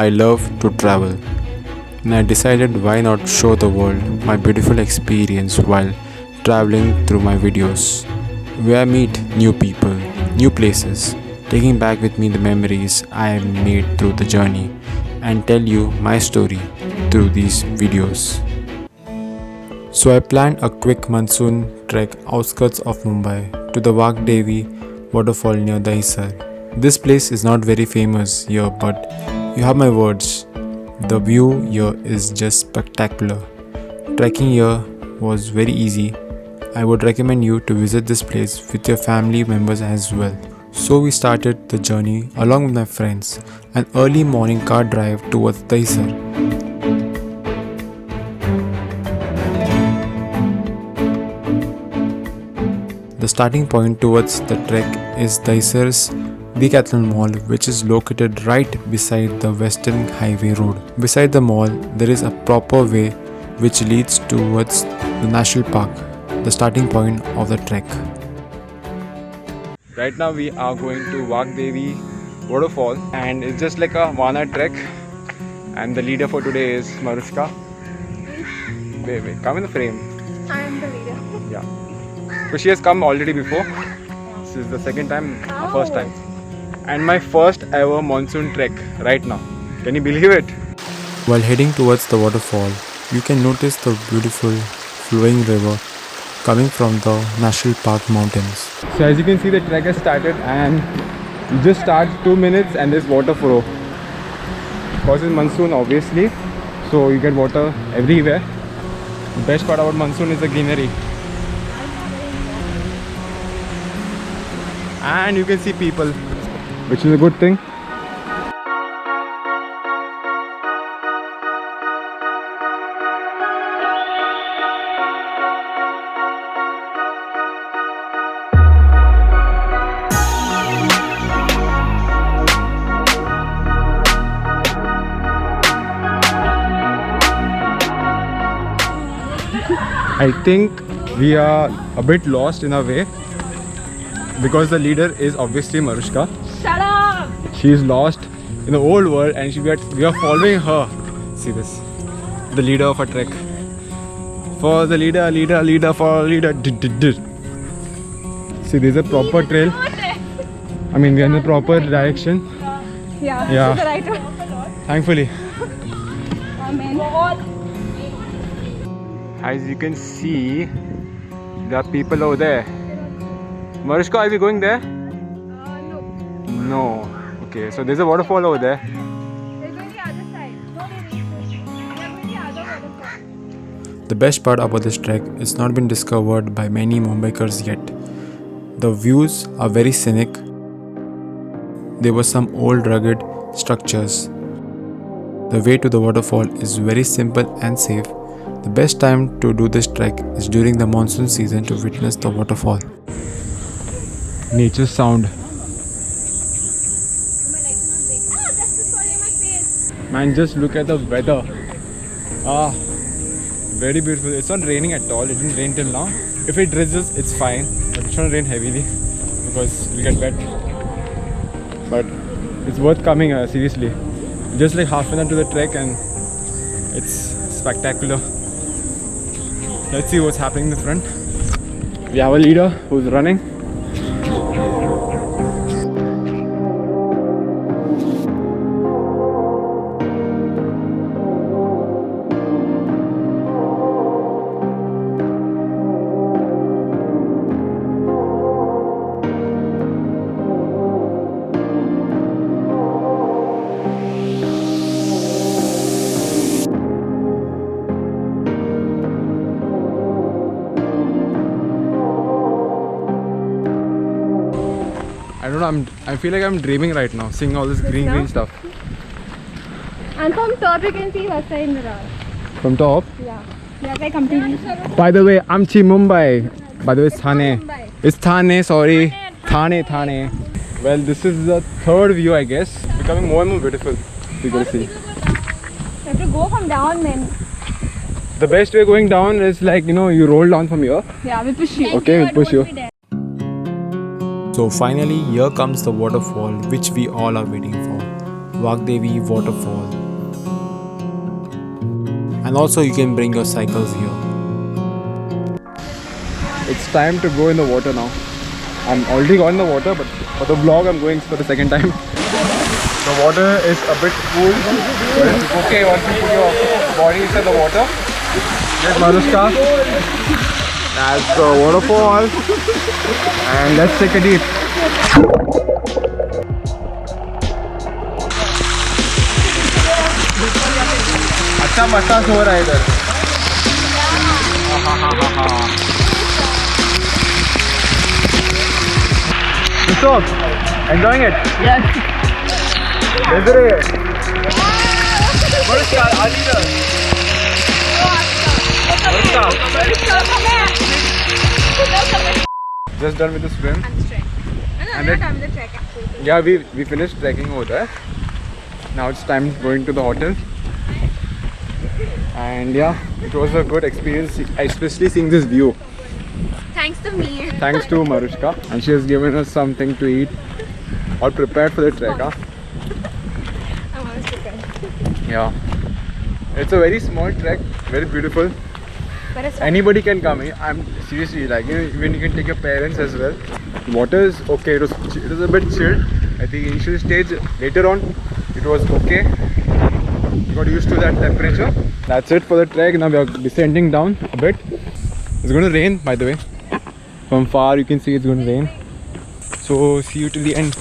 I love to travel, and I decided why not show the world my beautiful experience while traveling through my videos, where I meet new people, new places, taking back with me the memories I have made through the journey, and tell you my story through these videos. So I planned a quick monsoon trek outskirts of Mumbai to the Wagdevi waterfall near Dahisar. This place is not very famous here, but you have my words. The view here is just spectacular. Trekking here was very easy. I would recommend you to visit this place with your family members as well. So we started the journey along with my friends, an early morning car drive towards Dahisar. The starting point towards the trek is Dahisar's Decathlon Mall, which is located right beside the Western Highway Road. Beside the mall, there is a proper way which leads towards the National Park, the starting point of the trek. Right now we are going to Wagdevi waterfall, and it's just like a 1 hour trek, and the leader for today is Marushka. Wait, come in the frame. I am the leader. Yeah. So she has come already before. This is the second time, first time. And my first ever monsoon trek right now. Can you believe it? While heading towards the waterfall, you can notice the beautiful flowing river coming from the National Park mountains. So as you can see, the trek has started, and you just start 2 minutes and there's water flow. Because it's monsoon obviously, so you get water everywhere. The best part about monsoon is the greenery. And you can see people, which is a good thing. I think we are a bit lost in a way, because the leader is obviously Marushka. Shut up! She is lost in the old world, and we are following her. See this, the leader of a trek. For the leader for leader. See, there's a proper trail. I mean, we are in the proper direction. Yeah. The right one. Thankfully. Amen. As you can see, there are people over there. Marushka, are we going there? No. No. Okay, so there's a waterfall over there. We're going the other side. No, we're going the other waterfall. The best part about this trek is not been discovered by many Mumbaikars yet. The views are very scenic. There were some old rugged structures. The way to the waterfall is very simple and safe. The best time to do this trek is during the monsoon season to witness the waterfall. Nature sound. Man, just look at the weather. Very beautiful. It's not raining at all. It didn't rain till now. If it drizzles, it's fine, but it shouldn't rain heavily because we get wet. But it's worth coming, seriously. Just like half an hour to the trek, and it's spectacular. Let's see what's happening in the front. We have a leader who's running. I don't know, I feel like I'm dreaming right now, seeing all this green stuff. And from top you can see Vasai Indra. From top? Yeah. Yeah, like completely. By the way, I'm Mumbai. By the way, it's Thane. It's Thane, sorry. Thane. Well, this is the third view, I guess. Becoming more and more beautiful. You can see. You have to go from down then. The best way going down is like, you roll down from here. Yeah, we push you. Okay, we'll push you. So finally, here comes the waterfall which we all are waiting for. Wagdevi waterfall. And also you can bring your cycles here. It's time to go in the water now. I'm already gone in the water, but for the vlog I'm going for the second time. The water is a bit cool, but it's okay once you put your body inside the water. Get Manushka. That's the waterfall. And let's take a dip. अच्छा massage हो रहा है इधर. Stop. Enjoying it? Yes. Desiree. Manushka, Alida. Just done with the swim. And the trek. No, And not it- done with the trek actually. Yeah, we finished trekking over there. Now it's time going to the hotel. And yeah, it was a good experience, especially seeing this view. Thanks to me. Thanks to Marushka, and she has given us something to eat. All prepared for the trek, huh? I want to prepare. Yeah. It's a very small trek, very beautiful. But it's Anybody can come. I'm seriously like, even you can take your parents as well. Water is okay. It was a bit chilled. I think initial stage. Later on, it was okay. We got used to that temperature. That's it for the trek. Now we are descending down a bit. It's going to rain, by the way. From far you can see it's going to rain. So see you till the end.